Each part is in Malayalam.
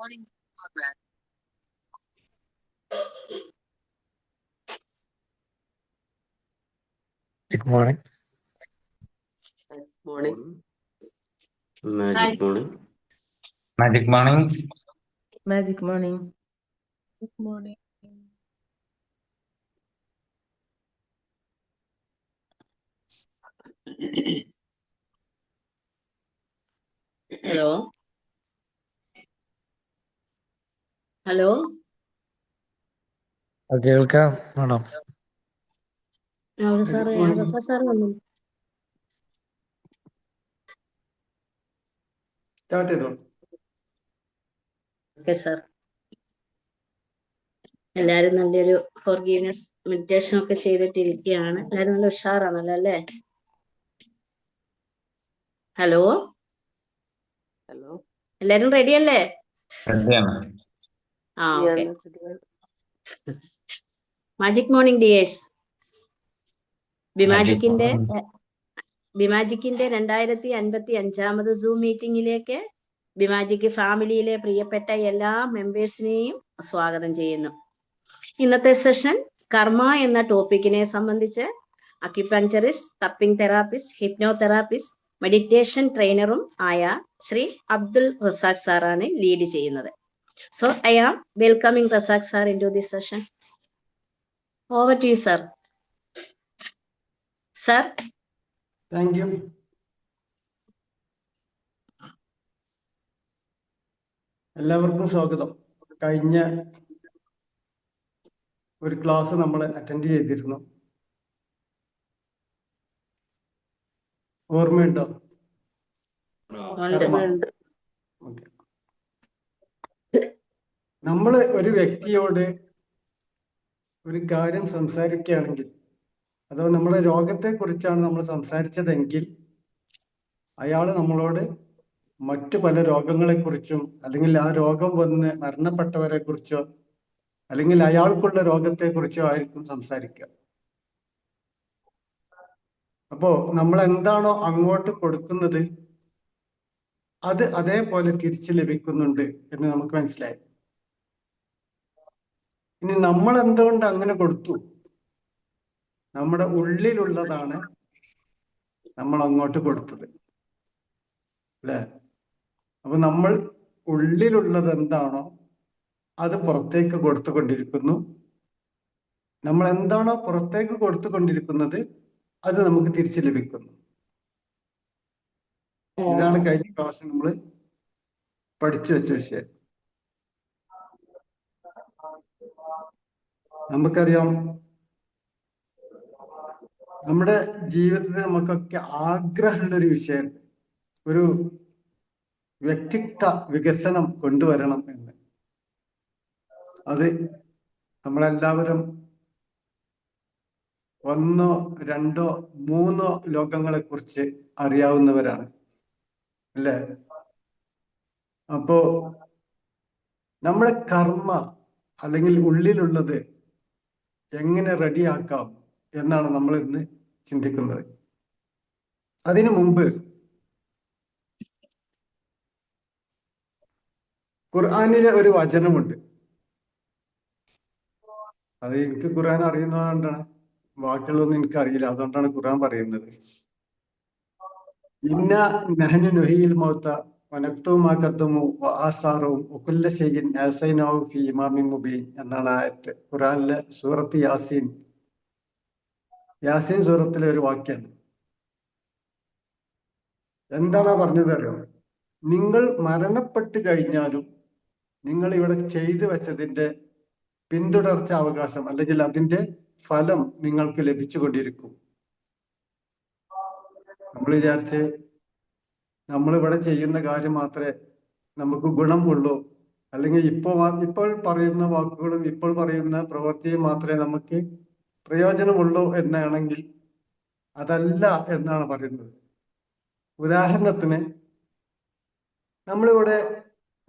Good morning. Morning. Magic morning. Magic morning. Magic morning. Good morning. Hello. Hello. കേൾക്കാം മാഡം. സാർ വന്നു. സ്റ്റാർട്ട് ചെയ്തോ. Okay sir. എല്ലാരും നല്ലൊരു ഫോർഗീവ്നെസ് മെഡിറ്റേഷൻ ഒക്കെ ചെയ്തിട്ടിരിക്കുകയാണ്. എല്ലാരും നല്ല ഉഷാറാണല്ലോ അല്ലേ? ഹലോ. Hello. എല്ലാരും റെഡി അല്ലേ? ആ ഓക്കെ. Magic morning dears. ബിമാജിക്കിന്റെ 2055 സൂം മീറ്റിംഗിലേക്ക് ബിമാജിക് ഫാമിലിയിലെ പ്രിയപ്പെട്ട എല്ലാ മെമ്പേഴ്സിനെയും സ്വാഗതം ചെയ്യുന്നു. ഇന്നത്തെ സെഷൻ കർമ്മ എന്ന ടോപ്പിക്കിനെ സംബന്ധിച്ച് acupuncturist, tapping therapist, hypnotherapist, meditation ട്രെയിനറും ആയ ശ്രീ അബ്ദുൽ റസാഖ് സാറാണ് ലീഡ് ചെയ്യുന്നത്. So I am welcoming Razak sir in to this session. Over to you sir. Sir. Thank you. എല്ലാവർക്കും സ്വാഗതം. കഴിഞ്ഞ ഒരു ക്ലാസ് നമ്മൾ അറ്റൻഡ് ചെയ്തിരുന്നു. ഓർമ്മയുണ്ടോ? നമ്മൾ ഒരു വ്യക്തിയോട് ഒരു കാര്യം സംസാരിക്കുകയാണെങ്കിൽ, അഥവാ നമ്മുടെ രോഗത്തെ കുറിച്ചാണ് നമ്മൾ സംസാരിച്ചതെങ്കിൽ, അയാൾ നമ്മളോട് മറ്റു പല രോഗങ്ങളെക്കുറിച്ചും അല്ലെങ്കിൽ ആ രോഗം വന്ന് മരണപ്പെട്ടവരെ കുറിച്ചോ അല്ലെങ്കിൽ അയാൾക്കുള്ള രോഗത്തെ കുറിച്ചോ ആയിരിക്കും സംസാരിക്കുക. അപ്പോ നമ്മൾ എന്താണോ അങ്ങോട്ട് കൊടുക്കുന്നത് അത് അതേപോലെ തിരിച്ചു ലഭിക്കുന്നുണ്ട് എന്ന് നമുക്ക് മനസ്സിലായി. ഇനി നമ്മൾ എന്തുകൊണ്ട് അങ്ങനെ കൊടുത്തു? നമ്മുടെ ഉള്ളിലുള്ളതാണ് നമ്മൾ അങ്ങോട്ട് കൊടുത്തത്, അല്ലേ? അപ്പൊ നമ്മൾ ഉള്ളിലുള്ളത് എന്താണോ അത് പുറത്തേക്ക് കൊടുത്തുകൊണ്ടിരിക്കുന്നു. നമ്മൾ എന്താണോ പുറത്തേക്ക് കൊടുത്തുകൊണ്ടിരിക്കുന്നത് അത് നമുക്ക് തിരിച്ചു ലഭിക്കുന്നു. ഇതാണ് കഴിഞ്ഞ ക്ലാസ് നമ്മൾ പഠിച്ചു വെച്ച വിഷയം. നമുക്കറിയാം, നമ്മുടെ ജീവിതത്തിൽ നമുക്കൊക്കെ ആഗ്രഹമുള്ളൊരു വിഷയമുണ്ട്, ഒരു വ്യക്തിത്വ വികസനം കൊണ്ടുവരണം എന്ന്. അത് നമ്മളെല്ലാവരും 1, 2, 3 ലോകങ്ങളെ കുറിച്ച് അറിയാവുന്നവരാണ്, അല്ലേ? അപ്പോ നമ്മുടെ കർമ്മ അല്ലെങ്കിൽ ഉള്ളിലുള്ളത് എങ്ങനെ റെഡിയാക്കാം എന്നാണ് നമ്മൾ ഇന്ന് ചിന്തിക്കുന്നത്. അതിനു മുമ്പ് ഖുർആനിലെ ഒരു വചനമുണ്ട്. അത് എനിക്ക് ഖുർആൻ അറിയുന്നതുകൊണ്ടാണ്, ബാക്കിയുള്ളതൊന്നും എനിക്കറിയില്ല, അതുകൊണ്ടാണ് ഖുർആൻ പറയുന്നത്. ഇന്ന നഹ്നു നുഹ്യിൽ മൗത വനക്തുബു മാ ഖദ്ദമു വആസാറഹും വകുല്ല ശൈഇൻ അഹ്സൈനാഹു ഫീ ഇമാമിൻ മുബീൻ എന്നാണ് ആയത്ത്. ഖുർആനിലെ സൂറത്ത് യാസീൻ സൂറത്തിലെ ഒരു വാക്യാണ്. എന്താണ് പറഞ്ഞത് അറിയോ? നിങ്ങൾ മരണപ്പെട്ട് കഴിഞ്ഞാലും നിങ്ങൾ ഇവിടെ ചെയ്തു വെച്ചതിന്റെ പിന്തുടർച്ച അവകാശം അല്ലെങ്കിൽ അതിന്റെ ഫലം നിങ്ങൾക്ക് ലഭിച്ചുകൊണ്ടിരിക്കും. നമ്മൾ വിചാരിച്ച് നമ്മളിവിടെ ചെയ്യുന്ന കാര്യം മാത്രമേ നമുക്ക് ഗുണമുള്ളൂ, അല്ലെങ്കിൽ ഇപ്പോൾ പറയുന്ന വാക്കുകളും ഇപ്പോൾ പറയുന്ന പ്രവൃത്തിയും മാത്രമേ നമുക്ക് പ്രയോജനമുള്ളൂ എന്നാണെങ്കിൽ അതല്ല എന്നാണ് പറയുന്നത്. ഉദാഹരണത്തിന്, നമ്മളിവിടെ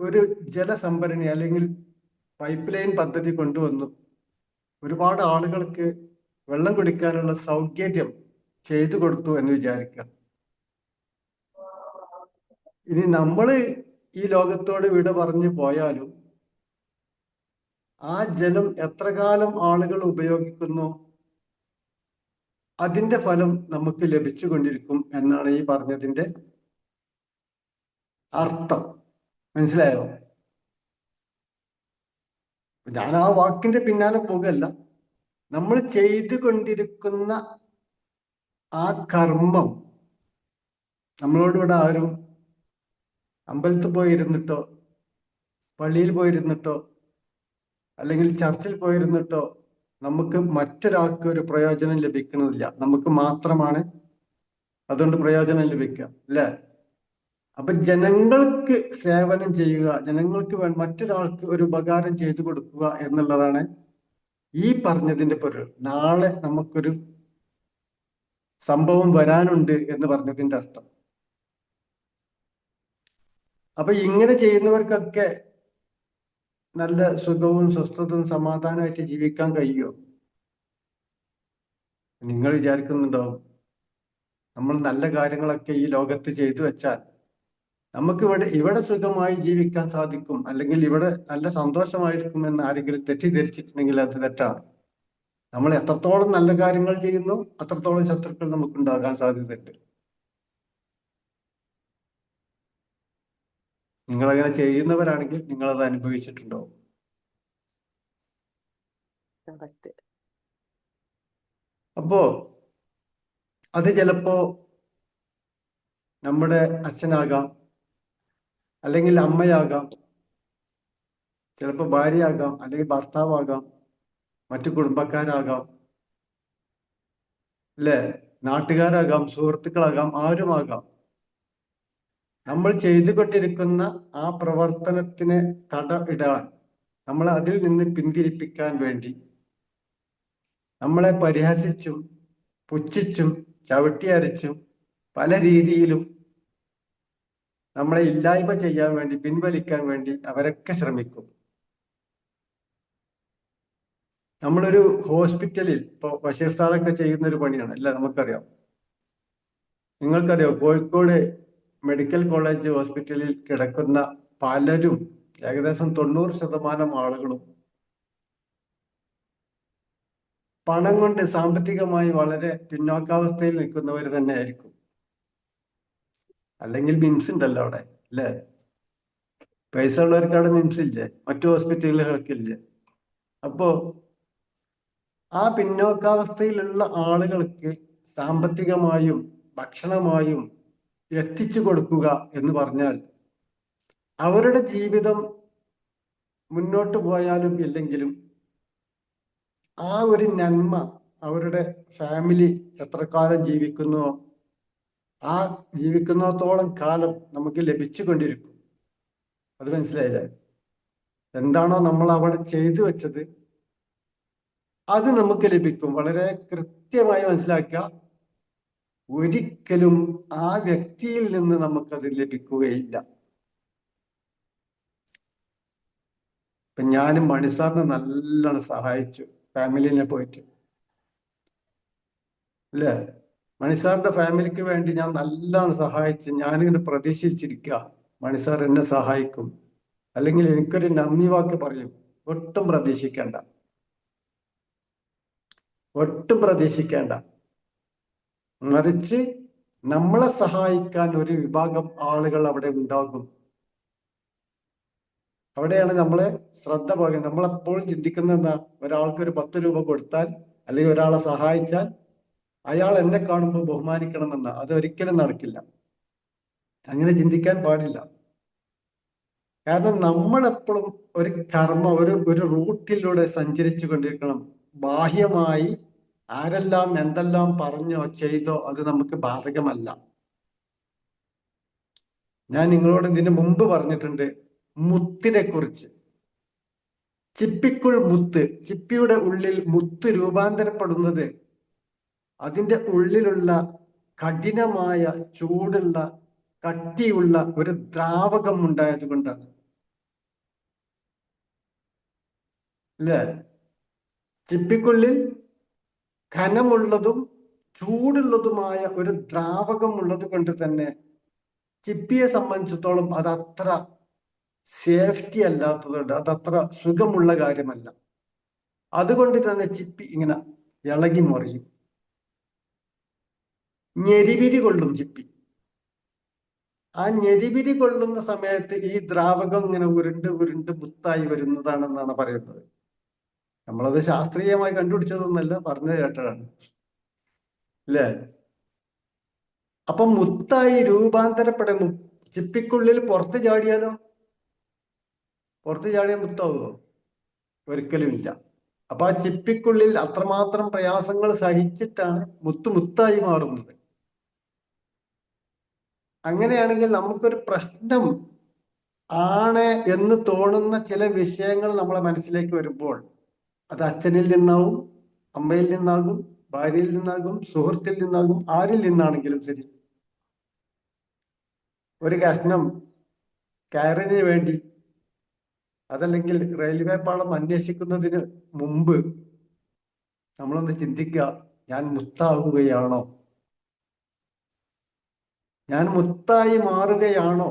ഒരു ജലസംഭരണി അല്ലെങ്കിൽ പൈപ്പ് ലൈൻ പദ്ധതി കൊണ്ടുവന്നു. ഒരുപാട് ആളുകൾക്ക് വെള്ളം കുടിക്കാനുള്ള സൗകര്യം ചെയ്തു കൊടുത്തു എന്ന് വിചാരിക്കുക. ഇനി നമ്മൾ ഈ ലോകത്തോട് വിട പറഞ്ഞു പോയാലും ആ ജലം എത്ര കാലം ആളുകൾ ഉപയോഗിക്കുന്നു അതിന്റെ ഫലം നമുക്ക് ലഭിച്ചുകൊണ്ടിരിക്കും എന്നാണ് ഈ പറഞ്ഞതിന്റെ അർത്ഥം. മനസ്സിലായോ? ഞാൻ ആ വാക്കിന്റെ പിന്നാലെ പോകല്ല. നമ്മൾ ചെയ്തുകൊണ്ടിരിക്കുന്ന ആ കർമ്മം നമ്മളോട് ഇവിടെ ആരും അമ്പലത്തിൽ പോയിരുന്നിട്ടോ പള്ളിയിൽ പോയിരുന്നിട്ടോ അല്ലെങ്കിൽ ചർച്ചിൽ പോയിരുന്നിട്ടോ നമുക്ക് മറ്റൊരാൾക്ക് ഒരു പ്രയോജനം ലഭിക്കണമെന്നില്ല. നമുക്ക് മാത്രമാണ് അതുകൊണ്ട് പ്രയോജനം ലഭിക്കുക, അല്ലേ? അപ്പൊ ജനങ്ങൾക്ക് സേവനം ചെയ്യുക, ജനങ്ങൾക്ക് മറ്റൊരാൾക്ക് ഒരു ഉപകാരം ചെയ്തു കൊടുക്കുക എന്നുള്ളതാണ് ഈ പറഞ്ഞതിന്റെ പൊരുൾ. നാളെ നമുക്കൊരു സംഭവം വരാനുണ്ട് എന്ന് പറഞ്ഞതിന്റെ അർത്ഥം. അപ്പൊ ഇങ്ങനെ ചെയ്യുന്നവർക്കൊക്കെ നല്ല സുഖവും സ്വസ്ഥതയും സമാധാനമായിട്ട് ജീവിക്കാൻ കഴിയുമോ? നിങ്ങൾ വിചാരിക്കുന്നുണ്ടാവും നമ്മൾ നല്ല കാര്യങ്ങളൊക്കെ ഈ ലോകത്ത് ചെയ്തു വെച്ചാൽ നമുക്ക് ഇവിടെ സുഖമായി ജീവിക്കാൻ സാധിക്കും, അല്ലെങ്കിൽ ഇവിടെ നല്ല സന്തോഷമായിരിക്കും എന്ന് ആരെങ്കിലും തെറ്റിദ്ധരിച്ചിട്ടുണ്ടെങ്കിൽ അത് തെറ്റാണ്. നമ്മൾ എത്രത്തോളം നല്ല കാര്യങ്ങൾ ചെയ്യുന്നു അത്രത്തോളം ശത്രുക്കൾ നമുക്ക് ഉണ്ടാകാൻ സാധ്യതയുണ്ട്. നിങ്ങളങ്ങനെ ചെയ്യുന്നവരാണെങ്കിൽ നിങ്ങളത് അനുഭവിച്ചിട്ടുണ്ടാവും. correct. അപ്പോ അത് ചിലപ്പോ നമ്മുടെ അച്ഛനാകാം, അല്ലെങ്കിൽ അമ്മയാകാം, ചിലപ്പോൾ ഭാര്യയാകാം, അല്ലെങ്കിൽ ഭർത്താവാകാം, മറ്റു കുടുംബക്കാരാകാം, അല്ലേ? നാട്ടുകാരാകാം, സുഹൃത്തുക്കളാകാം, ആരുമാകാം. നമ്മൾ ചെയ്തുകൊണ്ടിരിക്കുന്ന ആ പ്രവർത്തനത്തിന് തടയിടാൻ, നമ്മളെ അതിൽ നിന്ന് പിന്തിരിപ്പിക്കാൻ വേണ്ടി നമ്മളെ പരിഹസിച്ചും പുച്ഛിച്ചും ചവിട്ടിയരച്ചും പല രീതിയിലും നമ്മളെ ഇല്ലായ്മ ചെയ്യാൻ വേണ്ടി, പിൻവലിക്കാൻ വേണ്ടി അവരൊക്കെ ശ്രമിക്കും. നമ്മളൊരു ഹോസ്പിറ്റലിൽ ഇപ്പൊ ബഷീർ സാറൊക്കെ ചെയ്യുന്ന ഒരു പണിയാണ്, അല്ല? നമുക്കറിയാം. നിങ്ങൾക്കറിയാം, കോഴിക്കോട് മെഡിക്കൽ കോളേജ് ഹോസ്പിറ്റലിൽ കിടക്കുന്ന പലരും, ഏകദേശം 90% ആളുകളും പണം കൊണ്ട് സാമ്പത്തികമായി വളരെ പിന്നോക്കാവസ്ഥയിൽ നിൽക്കുന്നവർ തന്നെ ആയിരിക്കും. അല്ലെങ്കിൽ മിംസ് ഉണ്ടല്ലോ അവിടെ, അല്ലേ? പൈസ ഉള്ളവർക്ക് അവിടെ മിംസ് ഇല്ലേ? മറ്റു ഹോസ്പിറ്റലുകൾക്കില്ലേ? അപ്പോ ആ പിന്നോക്കാവസ്ഥയിലുള്ള ആളുകൾക്ക് സാമ്പത്തികമായും ഭക്ഷണമായും എത്തിച്ചു കൊടുക്കുക എന്ന് പറഞ്ഞാൽ അവരുടെ ജീവിതം മുന്നോട്ട് പോയാലും ഇല്ലെങ്കിലും ആ ഒരു നന്മ അവരുടെ ഫാമിലി എത്ര കാലം ജീവിക്കുന്നുവോ ആ ജീവിക്കുന്നിടത്തോളം കാലം നമുക്ക് ലഭിച്ചു കൊണ്ടിരിക്കും. അത് മനസ്സിലായില്ലേ? എന്താണോ നമ്മൾ അവിടെ ചെയ്തു വെച്ചത് അത് നമുക്ക് ലഭിക്കും. വളരെ കൃത്യമായി മനസ്സിലാക്കുക, ഒരിക്കലും ആ വ്യക്തിയിൽ നിന്ന് നമുക്കത് ലഭിക്കുകയില്ല. ഇപ്പൊ ഞാനും മണിസാറിനെ നല്ലോണം സഹായിച്ചു, ഫാമിലിനെ പോയിട്ട്, അല്ലേ? മണിസാറിന്റെ ഫാമിലിക്ക് വേണ്ടി ഞാൻ നല്ലോണം സഹായിച്ച് ഞാനിങ്ങനെ പ്രതീക്ഷിച്ചിരിക്കുക മണിസാർ എന്നെ സഹായിക്കും, അല്ലെങ്കിൽ എനിക്കൊരു നന്ദി വാക്ക് പറയും. ഒട്ടും പ്രതീക്ഷിക്കേണ്ട, ഒട്ടും പ്രതീക്ഷിക്കേണ്ട. മറിച്ച് നമ്മളെ സഹായിക്കാൻ ഒരു വിഭാഗം ആളുകൾ അവിടെ ഉണ്ടാകും. അവിടെയാണ് നമ്മളെ ശ്രദ്ധ പോകുന്നത്. നമ്മളെപ്പോഴും ചിന്തിക്കുന്നത് എന്താ? ഒരാൾക്ക് ഒരു 10 രൂപ കൊടുത്താൽ അല്ലെങ്കിൽ ഒരാളെ സഹായിച്ചാൽ അയാൾ എന്നെ കാണുമ്പോൾ ബഹുമാനിക്കണമെന്ന, അത് ഒരിക്കലും നടക്കില്ല. അങ്ങനെ ചിന്തിക്കാൻ പാടില്ല. കാരണം നമ്മളെപ്പോഴും ഒരു കർമ്മ ഒരു റൂട്ടിലൂടെ സഞ്ചരിച്ചു കൊണ്ടിരിക്കണം. ബാഹ്യമായി ആരെല്ലാം എന്തെല്ലാം പറഞ്ഞോ ചെയ്തോ അത് നമുക്ക് ബാധകമല്ല. ഞാൻ നിങ്ങളോട് ഇതിന് മുമ്പ് പറഞ്ഞിട്ടുണ്ട് മുത്തിനെ കുറിച്ച്. ചിപ്പിക്കുൾ മുത്ത്, ചിപ്പിയുടെ ഉള്ളിൽ മുത്ത് രൂപാന്തരപ്പെടുന്നത് അതിൻ്റെ ഉള്ളിലുള്ള കഠിനമായ ചൂടുള്ള കട്ടിയുള്ള ഒരു ദ്രാവകം ഉണ്ടായത് കൊണ്ടാണ്, അല്ലേ? ചിപ്പിക്കുള്ളിൽ ഘനമുള്ളതും ചൂടുള്ളതുമായ ഒരു ദ്രാവകം ഉള്ളത് കൊണ്ട് തന്നെ ചിപ്പിയെ സംബന്ധിച്ചിടത്തോളം അത് അത്ര സേഫ്റ്റി അല്ലാത്തതുകൊണ്ട് അതത്ര സുഖമുള്ള കാര്യമല്ല. അതുകൊണ്ട് തന്നെ ചിപ്പി ഇങ്ങനെ ഇളകി മറിയും, ഞെരിവിരി കൊള്ളും ചിപ്പി. ആ ഞെരിവിരി കൊള്ളുന്ന സമയത്ത് ഈ ദ്രാവകം ഇങ്ങനെ ഉരുണ്ട് ഉരുണ്ട് മുത്തായി വരുന്നതാണെന്നാണ് പറയുന്നത്. നമ്മളത് ശാസ്ത്രീയമായി കണ്ടുപിടിച്ചതൊന്നല്ല, പറഞ്ഞു കേട്ടതാണ് അല്ലേ? അപ്പൊ മുത്തായി രൂപാന്തരപ്പെടുന്നു. ചിപ്പിക്കുള്ളിൽ പുറത്ത് ചാടിയാലോ? പുറത്ത് ചാടിയാൽ മുത്താവുമോ? ഒരിക്കലും ഇല്ല. അപ്പൊ ആ ചിപ്പിക്കുള്ളിൽ അത്രമാത്രം പ്രയാസങ്ങൾ സഹിച്ചിട്ടാണ് മുത്തായി മാറുന്നത്. അങ്ങനെയാണെങ്കിൽ നമുക്കൊരു പ്രശ്നം ആണ് എന്ന് തോന്നുന്ന ചില വിഷയങ്ങൾ നമ്മളെ മനസ്സിലേക്ക് വരുമ്പോൾ അത് അച്ഛനിൽ നിന്നാവും, അമ്മയിൽ നിന്നാകും, ഭാര്യയിൽ നിന്നാകും, സുഹൃത്തിൽ നിന്നാകും, ആരിൽ നിന്നാണെങ്കിലും ശരി. ഒരു കഷ്ണം കയറിന് വേണ്ടി അതല്ലെങ്കിൽ റെയിൽവേ പാളം അന്വേഷിക്കുന്നതിന് മുമ്പ് നമ്മളൊന്ന് ചിന്തിക്കുക, ഞാൻ മുത്താകുകയാണോ? ഞാൻ മുത്തായി മാറുകയാണോ?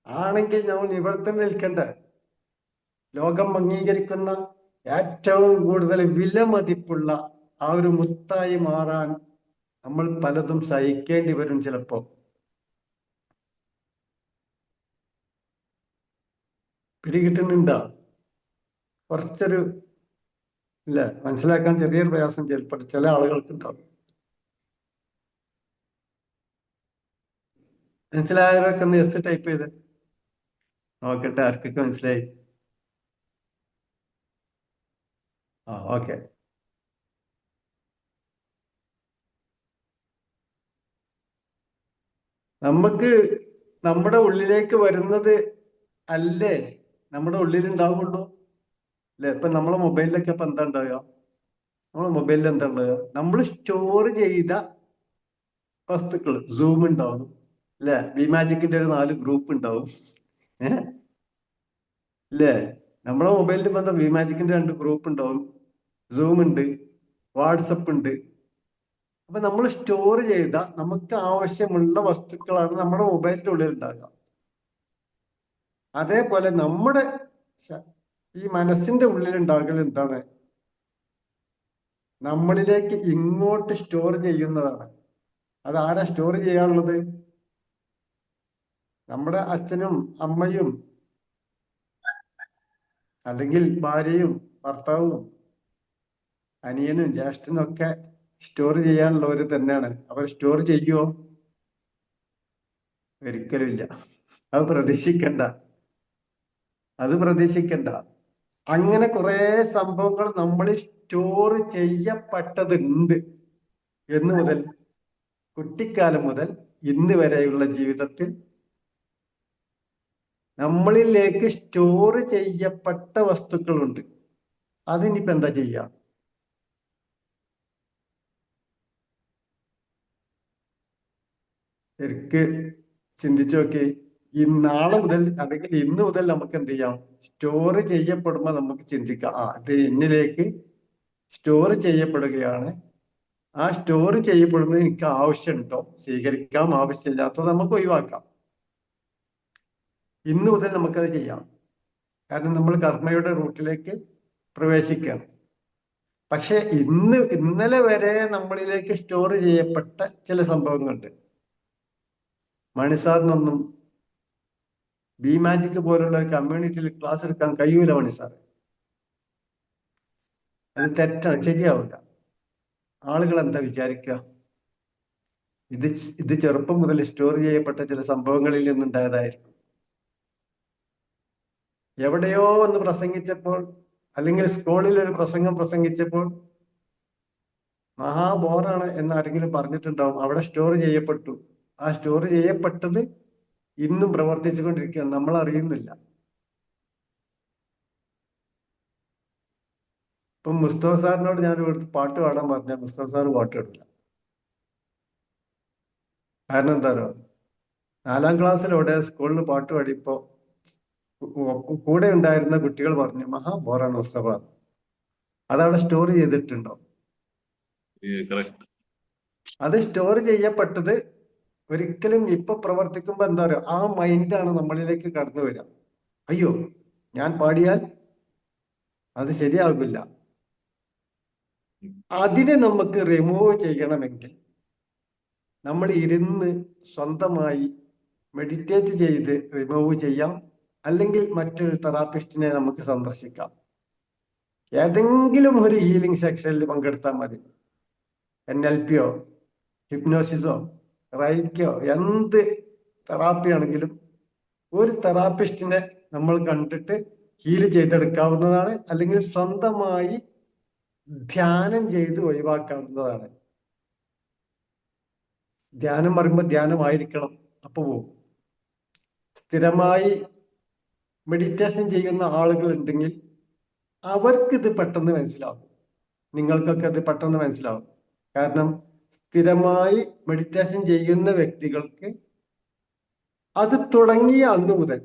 ആണെങ്കിൽ നമ്മൾ ഇവിടെ തന്നെ നിൽക്കണ്ട. ലോകം അംഗീകരിക്കുന്ന ഏറ്റവും കൂടുതൽ വിലമതിപ്പുള്ള ആ ഒരു മുത്തായി മാറാൻ നമ്മൾ പലതും സഹിക്കേണ്ടി വരും ചിലപ്പോ. പിടികിട്ടുന്നുണ്ടോ? കുറച്ചൊരു ഇല്ല, മനസ്സിലാക്കാൻ ചെറിയൊരു പ്രയാസം ചിലപ്പോൾ ചില ആളുകൾക്ക് ഉണ്ടാവും. മനസ്സിലായവരൊക്കെ ഒന്ന് എസ് ടൈപ്പ് ചെയ്ത് നോക്കട്ടെ, ആർക്കൊക്കെ മനസ്സിലായി? ഓക്കെ. നമുക്ക് നമ്മുടെ ഉള്ളിലേക്ക് വരുന്നത് അല്ലേ നമ്മുടെ ഉള്ളിൽ ഉണ്ടാവുള്ളൂ അല്ലെ? ഇപ്പൊ നമ്മളെ മൊബൈലിലൊക്കെ ഇപ്പൊ എന്താ ഉണ്ടാവുക? നമ്മളെ മൊബൈലിൽ എന്താ ഉണ്ടാവുക? നമ്മൾ സ്റ്റോർ ചെയ്ത വസ്തുക്കൾ, സൂം ഉണ്ടാവും അല്ലെ? വിമാജിക്കിന്റെ ഒരു 4 ഗ്രൂപ്പ് ഉണ്ടാവും അല്ലേ? നമ്മളെ മൊബൈലിൽ ഇപ്പൊ എന്താ? വിമാജിക്കിന്റെ 2 ഗ്രൂപ്പ് ഉണ്ടാവും, സൂം ഉണ്ട്, വാട്സപ്പ് ഉണ്ട്. അപ്പൊ നമ്മൾ സ്റ്റോർ ചെയ്ത നമുക്ക് ആവശ്യമുള്ള വസ്തുക്കളാണ് നമ്മുടെ മൊബൈലിന്റെ ഉള്ളിൽ ഉണ്ടാകുക. അതേപോലെ നമ്മുടെ ഈ മനസ്സിന്റെ ഉള്ളിൽ ഉണ്ടാകൽ എന്താണ്? നമ്മളിലേക്ക് ഇങ്ങോട്ട് സ്റ്റോർ ചെയ്യുന്നതാണ്. അത് ആരാ സ്റ്റോർ ചെയ്യാനുള്ളത്? നമ്മുടെ അച്ഛനും അമ്മയും അല്ലെങ്കിൽ ഭാര്യയും ഭർത്താവും അനിയനും ജ്യേഷ്ഠനും ഒക്കെ സ്റ്റോർ ചെയ്യാനുള്ളവർ തന്നെയാണ്. അവർ സ്റ്റോർ ചെയ്യുമോ? ഒരിക്കലും ഇല്ല. അത് പ്രതീക്ഷിക്കണ്ട. അങ്ങനെ കുറെ സംഭവങ്ങൾ നമ്മൾ സ്റ്റോർ ചെയ്യപ്പെട്ടതുണ്ട്. എന്ന് മുതൽ, കുട്ടിക്കാലം മുതൽ ഇന്ന് വരെയുള്ള ജീവിതത്തിൽ നമ്മളിലേക്ക് സ്റ്റോർ ചെയ്യപ്പെട്ട വസ്തുക്കളുണ്ട്. അതിനിപ്പോ എന്താ ചെയ്യാം? ശരിക്ക് ചിന്തിച്ചു നോക്കി. ഈ നാളെ മുതൽ അല്ലെങ്കിൽ ഇന്ന് മുതൽ നമുക്ക് എന്ത് ചെയ്യാം? സ്റ്റോർ ചെയ്യപ്പെടുമ്പോൾ നമുക്ക് ചിന്തിക്കാം, ഇത് എന്നിലേക്ക് സ്റ്റോർ ചെയ്യപ്പെടുകയാണ്. ആ സ്റ്റോർ ചെയ്യപ്പെടുന്നത് എനിക്ക് ആവശ്യമുണ്ടോ? സ്വീകരിക്കാം. ആവശ്യമില്ലാത്തത് നമുക്ക് ഒഴിവാക്കാം. ഇന്ന് മുതൽ നമുക്കത് ചെയ്യാം. കാരണം നമ്മൾ കർമ്മയുടെ റൂട്ടിലേക്ക് പ്രവേശിക്കുകയാണ്. പക്ഷെ ഇന്നലെ വരെ നമ്മളിലേക്ക് സ്റ്റോർ ചെയ്യപ്പെട്ട ചില സംഭവങ്ങളുണ്ട്. മണിസാറിനൊന്നും ബിമാജിക് പോലുള്ള ഒരു കമ്മ്യൂണിറ്റിയിൽ ക്ലാസ് എടുക്കാൻ കഴിയൂല മണിസാർ. അത് തെറ്റാണ്, ശരിയാവില്ല. ആളുകൾ എന്താ വിചാരിക്കുക? ഇത് ചെറുപ്പം മുതൽ സ്റ്റോർ ചെയ്യപ്പെട്ട ചില സംഭവങ്ങളിൽ നിന്നുണ്ടായതായിരിക്കും. എവിടെയോ ഒന്ന് പ്രസംഗിച്ചപ്പോൾ അല്ലെങ്കിൽ സ്കൂളിൽ ഒരു പ്രസംഗിച്ചപ്പോൾ മഹാബോറാണ് എന്ന് ആരെങ്കിലും പറഞ്ഞിട്ടുണ്ടാവും. അവിടെ സ്റ്റോർ ചെയ്യപ്പെട്ടു. ആ സ്റ്റോർ ചെയ്യപ്പെട്ടത് ഇന്നും പ്രവർത്തിച്ചു കൊണ്ടിരിക്കുകയാണ്, നമ്മൾ അറിയുന്നില്ല. ഇപ്പം മുസ്തഫ സാറിനോട് ഞാൻ ഇവിടുത്തെ പാട്ട് പാടാൻ പറഞ്ഞാൽ മുസ്തഫ സാർ പാട്ട് പാടില്ല. കാരണം എന്താ പറയുക, 4ാം ക്ലാസ്സിലൂടെ സ്കൂളിൽ പാട്ട് പാടിയപ്പോ കൂടെ ഉണ്ടായിരുന്ന കുട്ടികൾ പറഞ്ഞു, മഹാബോറാണ് മുസ്തഫ. അതവിടെ സ്റ്റോർ ചെയ്തിട്ടുണ്ടോ? അത് സ്റ്റോർ ചെയ്യപ്പെട്ടത് ഒരിക്കലും ഇപ്പൊ പ്രവർത്തിക്കുമ്പോ എന്താ പറയുക, ആ മൈൻഡാണ് നമ്മളിലേക്ക് കടന്നു വരിക. അയ്യോ, ഞാൻ പാടിയാൽ അത് ശരിയാകില്ല. അതിനെ നമുക്ക് റിമൂവ് ചെയ്യണമെങ്കിൽ നമ്മൾ ഇരുന്ന് സ്വന്തമായി മെഡിറ്റേറ്റ് ചെയ്ത് റിമൂവ് ചെയ്യാം. അല്ലെങ്കിൽ മറ്റൊരു തെറാപ്പിസ്റ്റിനെ നമുക്ക് സന്ദർശിക്കാം. ഏതെങ്കിലും ഒരു ഹീലിംഗ് സെക്ഷനിൽ പങ്കെടുത്താൽ മതി. NLP-യോ ഹിപ്നോസിസോ റൈക്കോ എന്ത് തെറാപ്പി ആണെങ്കിലും ഒരു തെറാപ്പിസ്റ്റിനെ നമ്മൾ കണ്ടിട്ട് ഹീൽ ചെയ്തെടുക്കാവുന്നതാണ്. അല്ലെങ്കിൽ സ്വന്തമായി ധ്യാനം ചെയ്ത് ഒഴിവാക്കാവുന്നതാണ്. ധ്യാനം പറയുമ്പോൾ ധ്യാനമായിരിക്കണം, അപ്പൊ പോവും. സ്ഥിരമായി മെഡിറ്റേഷൻ ചെയ്യുന്ന ആളുകൾ ഉണ്ടെങ്കിൽ അവർക്കിത് പെട്ടെന്ന് മനസ്സിലാവും. നിങ്ങൾക്കൊക്കെ അത് പെട്ടെന്ന് മനസ്സിലാവും. കാരണം സ്ഥിരമായി മെഡിറ്റേഷൻ ചെയ്യുന്ന വ്യക്തികൾക്ക് അത് തുടങ്ങിയ അന്ന് മുതൽ,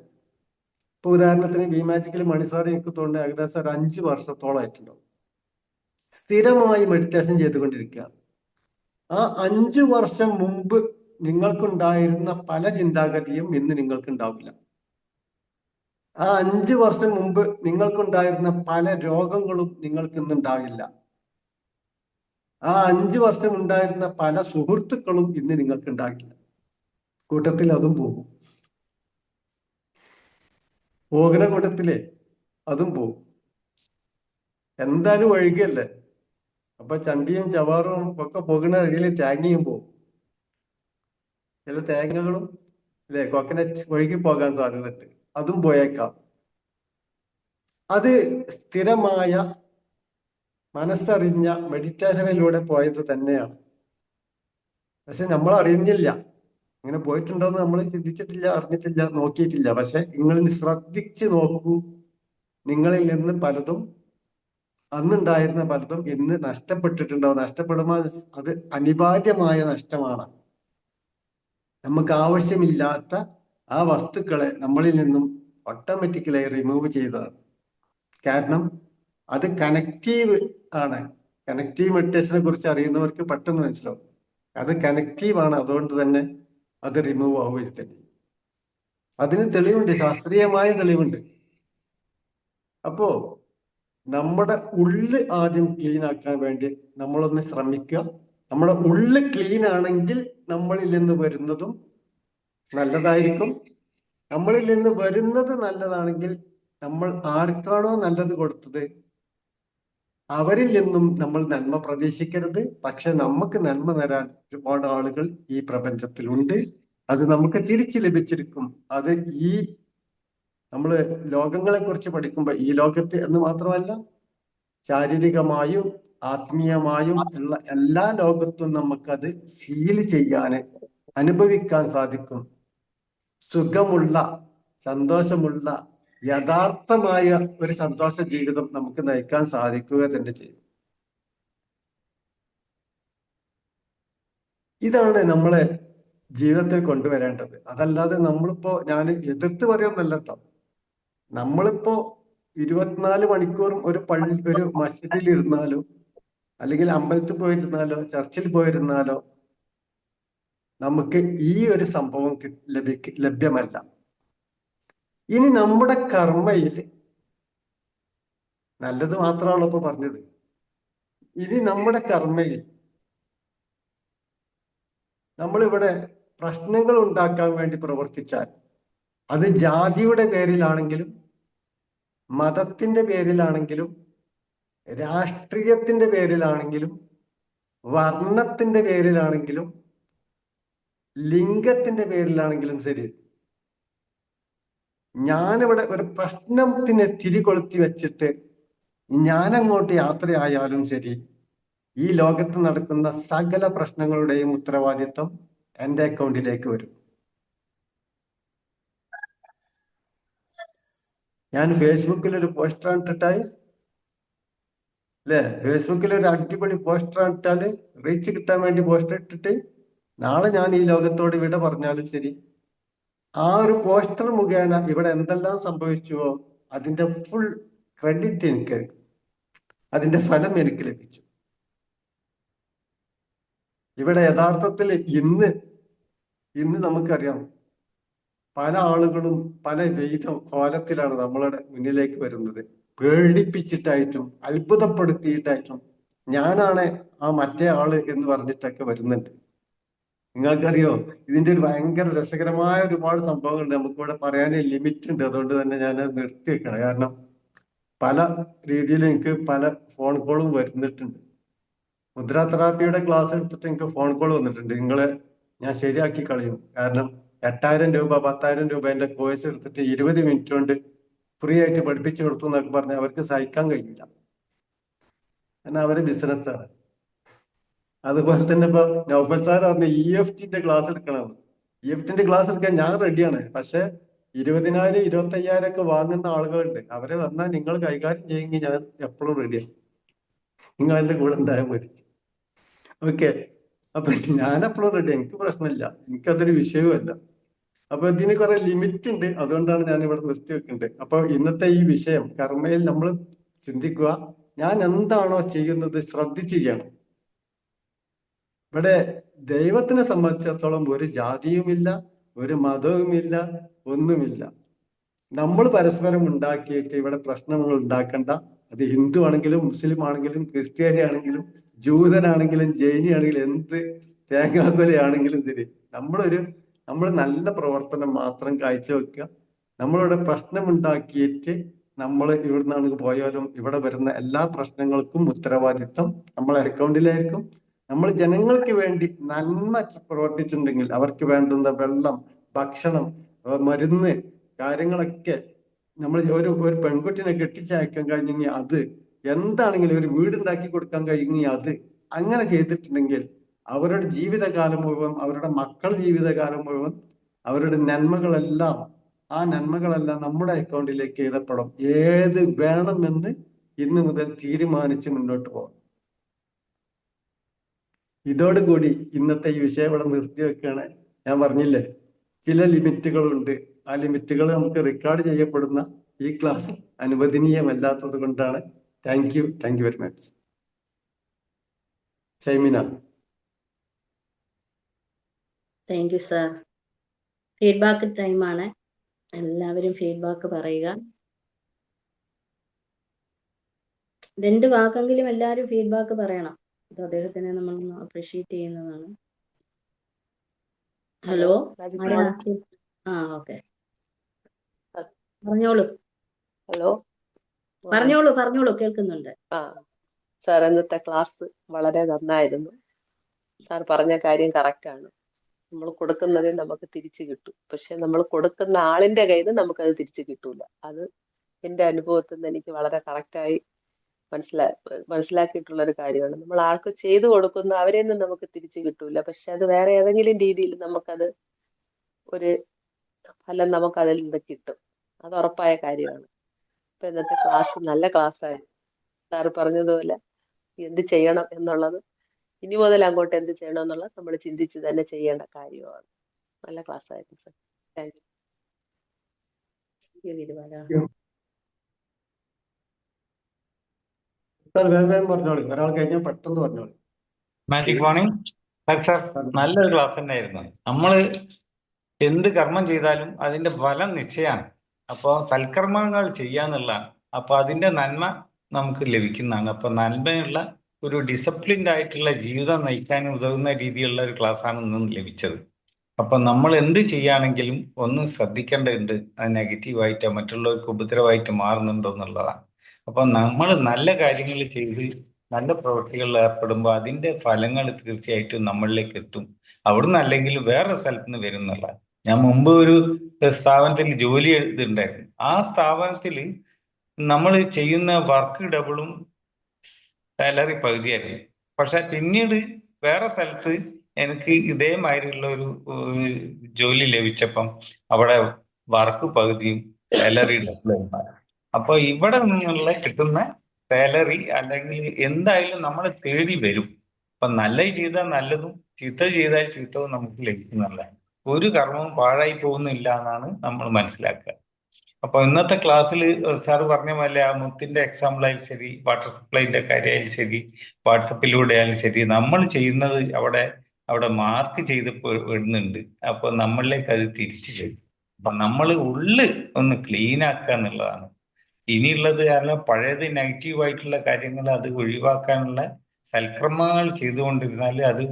ഇപ്പൊ ഉദാഹരണത്തിന് ബിമാജിക്കൽ മണിസാർ എനിക്ക് തോന്നുന്നത് ഏകദേശം ഒരു 5 വർഷത്തോളമായിട്ടുണ്ടാവും സ്ഥിരമായി മെഡിറ്റേഷൻ ചെയ്തുകൊണ്ടിരിക്കുകയാണ്. ആ 5 വർഷം മുമ്പ് നിങ്ങൾക്കുണ്ടായിരുന്ന പല ചിന്താഗതിയും ഇന്ന് നിങ്ങൾക്കുണ്ടാവില്ല. ആ 5 വർഷം മുമ്പ് നിങ്ങൾക്കുണ്ടായിരുന്ന പല രോഗങ്ങളും നിങ്ങൾക്ക് ഇന്നുണ്ടാവില്ല. ആ 5 വർഷം ഉണ്ടായിരുന്ന പല സുഹൃത്തുക്കളും ഇന്ന് നിങ്ങൾക്ക് ഉണ്ടാകില്ല. കൂട്ടത്തിൽ അതും പോകും. പോകുന്ന കൂട്ടത്തിലെ അതും പോകും. എന്തായാലും ഒഴുകല്ലേ. അപ്പൊ ചണ്ടിയും ചവാറും ഒക്കെ പോകുന്ന വഴിയിൽ തേങ്ങയും പോകും. ചില തേങ്ങകളും അല്ലെ കോക്കനറ്റ് ഒഴുകി പോകാൻ സാധ്യതയുണ്ട്, അതും പോയേക്കാം. അത് സ്ഥിരമായ മനസ്സറിഞ്ഞ മെഡിറ്റേഷനിലൂടെ പോയത് തന്നെയാണ്. പക്ഷെ നമ്മൾ അറിഞ്ഞില്ല, ഇങ്ങനെ പോയിട്ടുണ്ടോന്ന് നമ്മൾ ചിന്തിച്ചിട്ടില്ല, അറിഞ്ഞിട്ടില്ല, നോക്കിയിട്ടില്ല. പക്ഷെ നിങ്ങൾ ശ്രദ്ധിച്ച് നോക്കൂ. നിങ്ങളിൽ നിന്ന് പലതും, അന്നുണ്ടായിരുന്ന പലതും ഇന്ന് നഷ്ടപ്പെട്ടിട്ടുണ്ടാവും. നഷ്ടപ്പെടുമ്പോൾ അത് അനിവാര്യമായ നഷ്ടമാണ്. നമുക്ക് ആവശ്യമില്ലാത്ത ആ വസ്തുക്കളെ നമ്മളിൽ നിന്നും ഓട്ടോമാറ്റിക്കലായി റിമൂവ് ചെയ്തതാണ്. കാരണം അത് കണക്റ്റീവ് ആണ്. കണക്റ്റീവ് മെഡിറ്റേഷനെ കുറിച്ച് അറിയുന്നവർക്ക് പെട്ടെന്ന് മനസ്സിലാവും. അത് കണക്റ്റീവ് ആണ്, അതുകൊണ്ട് തന്നെ അത് റിമൂവ് ആവുകയില്ല. അതിന് തെളിവുണ്ട്, ശാസ്ത്രീയമായ തെളിവുണ്ട്. അപ്പോ നമ്മുടെ ഉള്ള് ആദ്യം ക്ലീൻ ആക്കാൻ വേണ്ടി നമ്മളൊന്ന് ശ്രമിക്കുക. നമ്മുടെ ഉള്ള് ക്ലീൻ ആണെങ്കിൽ നമ്മളിൽ നിന്ന് വരുന്നതും നല്ലതായിരിക്കും. നമ്മളിൽ നിന്ന് വരുന്നത് നല്ലതാണെങ്കിൽ നമ്മൾ ആർക്കാണോ നല്ലത് കൊടുത്തത് അവരിൽ നിന്നും നമ്മൾ നന്മ പ്രതീക്ഷിക്കരുത്. പക്ഷെ നമുക്ക് നന്മ തരാൻ ഒരുപാട് ആളുകൾ ഈ പ്രപഞ്ചത്തിലുണ്ട്. അത് നമുക്ക് തിരിച്ചു ലഭിച്ചിരിക്കും. അത് ഈ നമ്മള് ലോകങ്ങളെ കുറിച്ച് പഠിക്കുമ്പോൾ ഈ ലോകത്ത് എന്ന് മാത്രമല്ല, ശാരീരികമായും ആത്മീയമായും ഉള്ള എല്ലാ ലോകത്തും നമുക്കത് ഫീൽ ചെയ്യാൻ, അനുഭവിക്കാൻ സാധിക്കും. സുഖമുള്ള, സന്തോഷമുള്ള, യഥാർത്ഥമായ ഒരു സന്തോഷ ജീവിതം നമുക്ക് നയിക്കാൻ സാധിക്കുക തന്നെ ചെയ്യും. ഇതാണ് നമ്മളെ ജീവിതത്തിൽ കൊണ്ടുവരേണ്ടത്. അതല്ലാതെ നമ്മളിപ്പോ, ഞാൻ എതിർത്ത് പറയുന്നല്ല കേട്ടോ, നമ്മളിപ്പോ 24 മണിക്കൂറും ഒരു മസ്ജിദിൽ ഇരുന്നാലോ അല്ലെങ്കിൽ അമ്പലത്തിൽ പോയിരുന്നാലോ ചർച്ചിൽ പോയിരുന്നാലോ നമുക്ക് ഈ ഒരു സംഭവം ലഭ്യമല്ല. ഇനി നമ്മുടെ കർമ്മയിൽ നല്ലത് മാത്രമാണല്ലോ ഇപ്പൊ പറഞ്ഞത്. ഇനി നമ്മുടെ കർമ്മയിൽ നമ്മളിവിടെ പ്രശ്നങ്ങൾ ഉണ്ടാക്കാൻ വേണ്ടി പ്രവർത്തിച്ചാൽ, അത് ജാതിയുടെ പേരിലാണെങ്കിലും മതത്തിന്റെ പേരിലാണെങ്കിലും രാഷ്ട്രീയത്തിന്റെ പേരിലാണെങ്കിലും വർണ്ണത്തിന്റെ പേരിലാണെങ്കിലും ലിംഗത്തിന്റെ പേരിലാണെങ്കിലും ശരി, ഞാനിവിടെ ഒരു പ്രശ്നത്തിന് തിരികൊളുത്തി വെച്ചിട്ട് ഞാൻ അങ്ങോട്ട് യാത്രയായാലും ശരി, ഈ ലോകത്ത് നടക്കുന്ന സകല പ്രശ്നങ്ങളുടെയും ഉത്തരവാദിത്വം എൻ്റെ അക്കൗണ്ടിലേക്ക് വരും. ഞാൻ ഫേസ്ബുക്കിൽ ഒരു പോസ്റ്റർ ഇട്ടിട്ടായി അല്ലെ, ഫേസ്ബുക്കിൽ ഒരു അടിപൊളി പോസ്റ്റർ ഇട്ടാല് റീച്ച് കിട്ടാൻ വേണ്ടി പോസ്റ്റർ ഇട്ടിട്ട് നാളെ ഞാൻ ഈ ലോകത്തോട് വിട പറഞ്ഞാലും ശരി, ആ ഒരു പോസ്റ്റർ മുഖേന ഇവിടെ എന്തെല്ലാം സംഭവിച്ചുവോ അതിന്റെ ഫുൾ ക്രെഡിറ്റ് എനിക്ക്, അതിന്റെ ഫലം എനിക്ക് ലഭിച്ചു. ഇവിടെ യഥാർത്ഥത്തിൽ ഇന്ന് ഇന്ന് നമുക്കറിയാം പല ആളുകളും പല കോലത്തിലാണ് നമ്മളുടെ മുന്നിലേക്ക് വരുന്നത്. പേടിപ്പിച്ചിട്ടായിട്ടും അത്ഭുതപ്പെടുത്തിയിട്ടായിട്ടും ഞാനാണ് ആ മറ്റേ ആള് എന്ന് പറഞ്ഞിട്ടൊക്കെ വരുന്നുണ്ട്. നിങ്ങൾക്കറിയോ, ഇതിന്റെ ഒരു ഭയങ്കര രസകരമായ ഒരുപാട് സംഭവങ്ങളുണ്ട്. നമുക്കിവിടെ പറയാൻ ലിമിറ്റ് ഉണ്ട്. അതുകൊണ്ട് തന്നെ ഞാൻ നിർത്തി വെക്കണം. കാരണം പല രീതിയിൽ എനിക്ക് പല ഫോൺ കോളും വരുന്നിട്ടുണ്ട്. മുദ്രാ തെറാപ്പിയുടെ ക്ലാസ് എടുത്തിട്ട് എനിക്ക് ഫോൺ കോൾ വന്നിട്ടുണ്ട്. നിങ്ങളെ ഞാൻ ശരിയാക്കി കളയും. കാരണം 8,000 രൂപ 10,000 രൂപ എന്റെ കോഴ്സ് എടുത്തിട്ട് 20 മിനിറ്റ് കൊണ്ട് ഫ്രീ ആയിട്ട് പഠിപ്പിച്ചു കൊടുത്തു എന്നൊക്കെ പറഞ്ഞാൽ അവർക്ക് സഹിക്കാൻ കഴിയില്ല. കാരണം അവര് ബിസിനസ്സാണ്. അതുപോലെ തന്നെ ഇപ്പൊ നൗഫൽ സാർ പറഞ്ഞു EFTന്റെ ക്ലാസ് എടുക്കണമെന്ന്. EFTന്റെ ക്ലാസ് എടുക്കാൻ ഞാൻ റെഡിയാണ്. പക്ഷെ 20,000 25,000 ഒക്കെ വാങ്ങുന്ന ആളുകളുണ്ട്. അവരെ വന്നാൽ നിങ്ങൾ കൈകാര്യം ചെയ്യുമെങ്കിൽ ഞാൻ എപ്പോഴും റെഡിയാണ്. നിങ്ങൾ എന്റെ കൂടെ ഉണ്ടായാൽ മതി. ഓക്കെ. അപ്പൊ ഞാൻ എപ്പോഴും റെഡി, എനിക്ക് പ്രശ്നമില്ല, എനിക്കതൊരു വിഷയവുമല്ല. അപ്പൊ ഇതിന് കുറെ ലിമിറ്റ് ഉണ്ട്. അതുകൊണ്ടാണ് ഞാൻ ഇവിടെ നിർത്തി വെക്കുന്നത്. അപ്പൊ ഇന്നത്തെ ഈ വിഷയം കർമ്മയിൽ നമ്മൾ ചിന്തിക്കുക, ഞാൻ എന്താണോ ചെയ്യുന്നത് ശ്രദ്ധിച്ച് ചെയ്യണം. ഇവിടെ ദൈവത്തിനെ സംബന്ധിച്ചിടത്തോളം ഒരു ജാതിയുമില്ല, ഒരു മതവുമില്ല, ഒന്നുമില്ല. നമ്മൾ പരസ്പരം ഉണ്ടാക്കിയിട്ട് ഇവിടെ പ്രശ്നങ്ങൾ ഉണ്ടാക്കണ്ട. അത് ഹിന്ദു ആണെങ്കിലും മുസ്ലിം ആണെങ്കിലും ക്രിസ്ത്യാനി ആണെങ്കിലും ജൂതനാണെങ്കിലും ജൈനി ആണെങ്കിലും എന്ത് തേങ്ങാക്കൊലയാണെങ്കിലും ശരി, നമ്മൾ നല്ല പ്രവർത്തനം മാത്രം കാഴ്ചവെക്കുക. നമ്മളിവിടെ പ്രശ്നമുണ്ടാക്കിയിട്ട് നമ്മൾ ഇവിടുന്നാണ് പോയാലും ഇവിടെ വരുന്ന എല്ലാ പ്രശ്നങ്ങൾക്കും ഉത്തരവാദിത്വം നമ്മളെ അക്കൗണ്ടിലായിരിക്കും. നമ്മൾ ജനങ്ങൾക്ക് വേണ്ടി നന്മ പ്രവർത്തിച്ചിട്ടുണ്ടെങ്കിൽ അവർക്ക് വേണ്ടുന്ന വെള്ളം, ഭക്ഷണം, മരുന്ന് കാര്യങ്ങളൊക്കെ നമ്മൾ ഒരു പെൺകുട്ടിനെ കെട്ടിച്ചയക്കാൻ കഴിഞ്ഞെങ്കിൽ അത്, എന്താണെങ്കിലും ഒരു വീടുണ്ടാക്കി കൊടുക്കാൻ കഴിഞ്ഞെങ്കിൽ അത്, അങ്ങനെ ചെയ്തിട്ടുണ്ടെങ്കിൽ അവരുടെ ജീവിതകാലം മുഴുവൻ, അവരുടെ മക്കളുടെ ജീവിതകാലം മുഴുവൻ അവരുടെ നന്മകളെല്ലാം, ആ നന്മകളെല്ലാം നമ്മുടെ അക്കൗണ്ടിലേക്ക് എഴുതപ്പെടും. ഏത് വേണമെന്ന് ഇന്ന് മുതൽ തീരുമാനിച്ച് മുന്നോട്ട് പോകാം. ഇതോടുകൂടി ഇന്നത്തെ ഈ വിഷയം ഇവിടെ നിർത്തി വെക്കുകയാണ്. ഞാൻ പറഞ്ഞില്ലേ, ചില ലിമിറ്റുകളുണ്ട്. ആ ലിമിറ്റുകൾ നമുക്ക് റെക്കോർഡ് ചെയ്യപ്പെടുന്ന ഈ ക്ലാസ് അനുവദനീയമല്ലാത്തത് കൊണ്ടാണ്. Thank you very much. Shaimina. Thank you sir. Feedback ടൈമാണ്. എല്ലാവരും ഫീഡ്ബാക്ക് പറയുക. 2 വാക്കെങ്കിലും എല്ലാവരും ഫീഡ്ബാക്ക് പറയണം. അത് അദ്ദേഹത്തിനെ നമ്മൾ അപ്രീഷിയേറ്റ് ചെയ്യുന്നതാണ്. ഹലോ, ആരാ? ഓക്കെ, പറഞ്ഞോളൂ. ഹലോ, പറഞ്ഞോളൂ, കേൾക്കുന്നുണ്ട്. സാർ ഇന്നത്തെ ക്ലാസ് വളരെ നന്നായിരുന്നു. സാർ പറഞ്ഞ കാര്യം കറക്റ്റാണ്. നമ്മൾ കൊടുക്കുന്നതേ നമുക്ക് തിരിച്ചു കിട്ടും. പക്ഷെ നമ്മൾ കൊടുക്കുന്ന ആളിന്റെ കയ്യിൽ നിന്ന് നമുക്കത് തിരിച്ചു കിട്ടൂല. അത് എൻ്റെ അനുഭവത്തിൽ നിന്ന് എനിക്ക് വളരെ കറക്റ്റായി മനസ്സിലാക്കിയിട്ടുള്ള ഒരു കാര്യമാണ്. നമ്മൾ ആൾക്ക് ചെയ്തു കൊടുക്കുന്ന അവരെ നിന്ന് നമുക്ക് തിരിച്ചു കിട്ടൂല. പക്ഷെ അത് വേറെ ഏതെങ്കിലും രീതിയിൽ നമുക്കത് ഒരു ഫലം നമുക്ക് അതിൽ നിന്ന് കിട്ടും. അത് ഉറപ്പായ കാര്യമാണ്. ഇപ്പൊ ഇന്നത്തെ ക്ലാസ് നല്ല ക്ലാസ്സായിരുന്നു. സാറ് പറഞ്ഞതുപോലെ എന്ത് ചെയ്യണം എന്നുള്ളത്, ഇനി മുതൽ അങ്ങോട്ട് എന്ത് ചെയ്യണം എന്നുള്ളത് നമ്മൾ ചിന്തിച്ച് തന്നെ ചെയ്യേണ്ട കാര്യമാണ്. നല്ല ക്ലാസ്സായിരുന്നു സാർ. Thank U. വേഗം പറഞ്ഞോളൂ. ഒരാൾ കഴിഞ്ഞാൽ പെട്ടെന്ന് പറഞ്ഞോളൂ. Magic morning sir. നല്ലൊരു ക്ലാസ് തന്നെയായിരുന്നു. നമ്മൾ എന്ത് കർമ്മം ചെയ്താലും അതിന്റെ ഫലം നിശ്ചയമാണ്. അപ്പോൾ സൽക്കർമ്മങ്ങൾ ചെയ്യാന്നുള്ളതാണ്. അപ്പൊ അതിന്റെ നന്മ നമുക്ക് ലഭിക്കുന്നതാണ്. അപ്പൊ നന്മയുള്ള ഒരു ഡിസിപ്ലിൻഡ് ആയിട്ടുള്ള ജീവിതം നയിക്കാൻ ഉതകുന്ന രീതിയിലുള്ള ഒരു ക്ലാസ്സാണ് ഇന്ന് ലഭിച്ചത്. അപ്പൊ നമ്മൾ എന്ത് ചെയ്യുകയാണെങ്കിലും ഒന്ന് ശ്രദ്ധിക്കേണ്ടതുണ്ട്. അത് നെഗറ്റീവായിട്ടോ മറ്റുള്ളവർക്ക് ഉപദ്രവമായിട്ട് മാറുന്നുണ്ടോ എന്നുള്ളതാണ്. അപ്പൊ നമ്മൾ നല്ല കാര്യങ്ങൾ ചെയ്ത് നല്ല പ്രവൃത്തികളിൽ ഏർപ്പെടുമ്പോൾ അതിന്റെ ഫലങ്ങൾ തീർച്ചയായിട്ടും നമ്മളിലേക്ക് എത്തും. അവിടുന്ന് അല്ലെങ്കിൽ വേറെ സ്ഥലത്ത് നിന്ന് വരുന്നുള്ള. ഞാൻ മുമ്പ് ഒരു സ്ഥാപനത്തിൽ ജോലി ചെയ്തിട്ടുണ്ടായിരുന്നു. ആ സ്ഥാപനത്തിൽ നമ്മൾ ചെയ്യുന്ന വർക്ക് ഡബിളും സാലറി പകുതിയായിരുന്നു. പക്ഷെ പിന്നീട് വേറെ സ്ഥലത്ത് എനിക്ക് ഇതേമാതിരിയുള്ള ഒരു ജോലി ലഭിച്ചപ്പം അവിടെ വർക്ക് പകുതിയും സാലറി ഡബിളും. അപ്പൊ ഇവിടെ നിന്നുള്ള കിട്ടുന്ന സാലറി അല്ലെങ്കിൽ എന്തായാലും നമ്മൾ തേടി വരും. അപ്പൊ നല്ലത് ചെയ്താൽ നല്ലതും ചീത്ത ചെയ്താൽ ചീത്തവും നമുക്ക് ലഭിക്കുന്നതല്ല. ഒരു കർമ്മവും പാഴായി പോകുന്നില്ല എന്നാണ് നമ്മൾ മനസ്സിലാക്കുക. അപ്പൊ ഇന്നത്തെ ക്ലാസ്സിൽ സാർ പറഞ്ഞ പോലെ ആ മുത്തിന്റെ എക്സാമ്പിൾ ആയാലും ശരി, വാട്ടർ സപ്ലൈന്റെ കാര്യമായാലും ശരി, വാട്സപ്പിലൂടെ ആയാലും ശരി, നമ്മൾ ചെയ്യുന്നത് അവിടെ അവിടെ മാർക്ക് ചെയ്തപ്പെടുന്നുണ്ട്. അപ്പൊ നമ്മളിലേക്ക് അത് തിരിച്ചു വരും. അപ്പൊ നമ്മൾ ഉള്ള് ഒന്ന് ക്ലീൻ ആക്കുക എന്നുള്ളതാണ് ഇനിയുള്ളത്. കാരണം പഴയത് നെഗറ്റീവായിട്ടുള്ള കാര്യങ്ങൾ അത് ഒഴിവാക്കാനുള്ള സൽക്രമങ്ങൾ ചെയ്തുകൊണ്ടിരുന്നാൽ അത്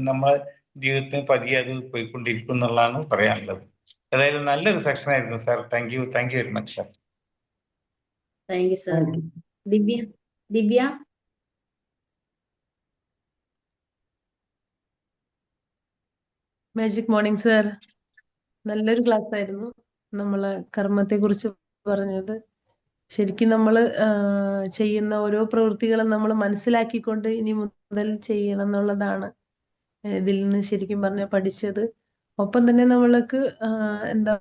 നമ്മളെ ജീവിതത്തിന് പതിയെ അത് പോയിക്കൊണ്ടിരിക്കും എന്നുള്ളതാണ് പറയാനുള്ളത്. അതായത് നല്ലൊരു സെഷൻ ആയിരുന്നു sir. Thank you very much sir. Thank you sir. Thank U. Divya magic morning sir. നല്ലൊരു ക്ലാസ് ആയിരുന്നു. നമ്മള് കർമ്മത്തെ കുറിച്ച് പറഞ്ഞത് ശരിക്കും നമ്മൾ ചെയ്യുന്ന ഓരോ പ്രവൃത്തികളും നമ്മൾ മനസ്സിലാക്കിക്കൊണ്ട് ഇനി മുതൽ ചെയ്യണം എന്നുള്ളതാണ് ഇതിൽ നിന്ന് ശരിക്കും പറഞ്ഞ പഠിച്ചത്. ഒപ്പം തന്നെ നമ്മൾക്ക് എന്താ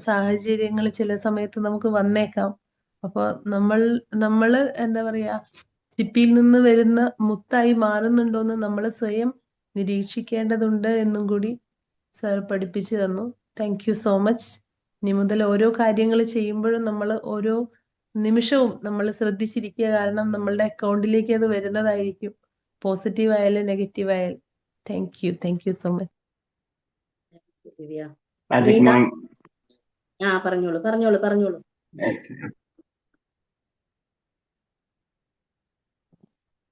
സാഹചര്യങ്ങൾ ചില സമയത്ത് നമുക്ക് വന്നേക്കാം. അപ്പൊ നമ്മള് എന്താ പറയാ ചിപ്പിയിൽ നിന്ന് വരുന്ന മുത്തായി മാറുന്നുണ്ടോന്ന് നമ്മൾ സ്വയം നിരീക്ഷിക്കേണ്ടതുണ്ട് എന്നും കൂടി സാർ പഠിപ്പിച്ചു തന്നു. Thank you so much. ഇനി മുതൽ ഓരോ കാര്യങ്ങൾ ചെയ്യുമ്പോഴും നമ്മൾ ഓരോ നിമിഷവും നമ്മൾ ശ്രദ്ധിച്ചിരിക്കുക. കാരണം നമ്മളുടെ അക്കൗണ്ടിലേക്ക് അത് വരുന്നതായിരിക്കും, പോസിറ്റീവ് ആയാലും നെഗറ്റീവ് ആയാലും. Thank you so much. Divya. Magic Preetha morning. പറഞ്ഞോളൂ.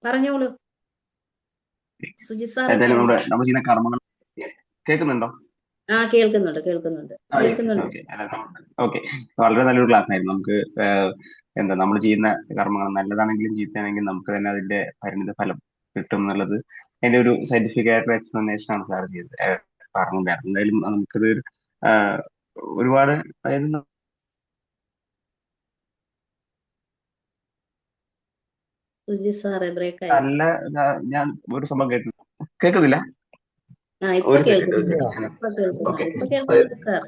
പറഞ്ഞോളൂ സുജിത് സാർ. ഏതായാലും നമ്മൾ ചെയ്യുന്ന കർമ്മങ്ങൾ കേൾക്കുന്നുണ്ടോ? കേൾക്കുന്നുണ്ട്. ഓക്കെ. വളരെ നല്ലൊരു ക്ലാസ് ആയിരുന്നു. നമുക്ക് നമ്മൾ ചെയ്യുന്ന കർമ്മങ്ങൾ നല്ലതാണെങ്കിലും ചീത്തയാണെങ്കിലും നമുക്ക് തന്നെ അതിന്റെ പരിണിത ഫലം കിട്ടും എന്നുള്ളത് അതിന്റെ ഒരു സയന്റിഫിക് ആയിട്ടുള്ള എക്സ്പ്ലനേഷൻ ആണ് സാർ ചെയ്തത് പറഞ്ഞിട്ടുണ്ടായിരുന്നു. എന്തായാലും നമുക്കത് ഒരുപാട് അതായത് സുജിത് സാറേ ബ്രേക്ക് ആയി. നല്ല ഞാൻ ഒരു സംഭവം കേൾക്കുന്നില്ല. ഇപ്പൊ ഒരു സെക്കൻഡ്. ഓക്കെ. കേൾക്കുന്നുണ്ട് സാർ.